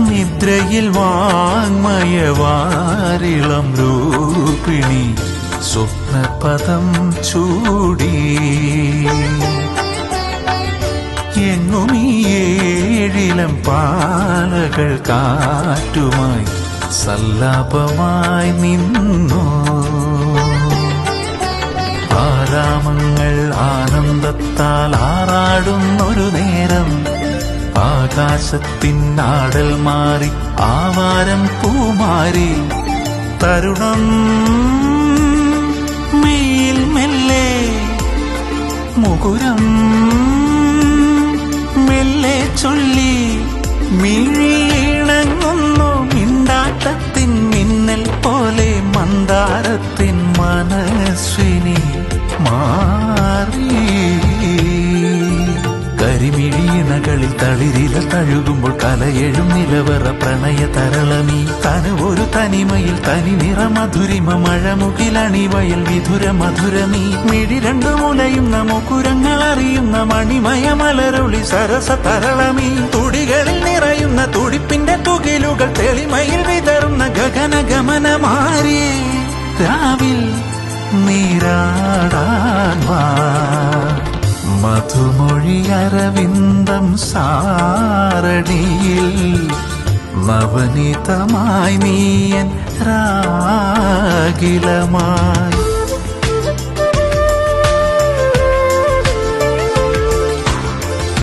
നിദ്രയിൽ വാങ്മയവാരിളം രൂപിണി സ്വപ്നപദം ചൂടി എങ്ങും ഈ ഏഴിലം പാലകൾ കാറ്റുമായി സല്ലാപമായി നിന്നു. ആരാമങ്ങൾ ആനന്ദത്താൽ ആറാടുന്നൊരു നേരം ആകാശത്തിനാടൽ മാറി ആവാരം പൂമാരി തരുണം മെയിൽ മെല്ലെ മുകുരം മെല്ലെ ചൊല്ലി മിഴിയിണങ്ങുന്നു മിണ്ടാട്ടത്തിൻ മിന്നൽ പോലെ മന്ദാരത്തിൻ മനസ്വിനി മാറി. കരിമിഴിയിണകളിൽ തളിരില തഴുകുമ്പോൾ കലയെഴും നിലവറ പ്രണയ തരളമീ തനുവൊരു തനിമയിൽ തനിനിറ മധുരിമ മഴമുകിലണിവയൽ വിധുര മധുരമീ മിഴി രണ്ടു മുലയുന്ന മുക്കുരങ്ങൾ അറിയുന്ന മണിമയ മലരൊളി സരസ തരളമീ തുടികളിൽ നിറയുന്ന തുടിപ്പിന്റെ തുകിലുകൾ തെളിമയിൽ വിതറുന്ന ഗഗന ഗമനമാരി രാവിൽ നീരാടാൻ വാ മധുമൊഴി അരവിന്ദം സാരണിയിൽ നവനീതമായി നീയൻ രാഗിലമായി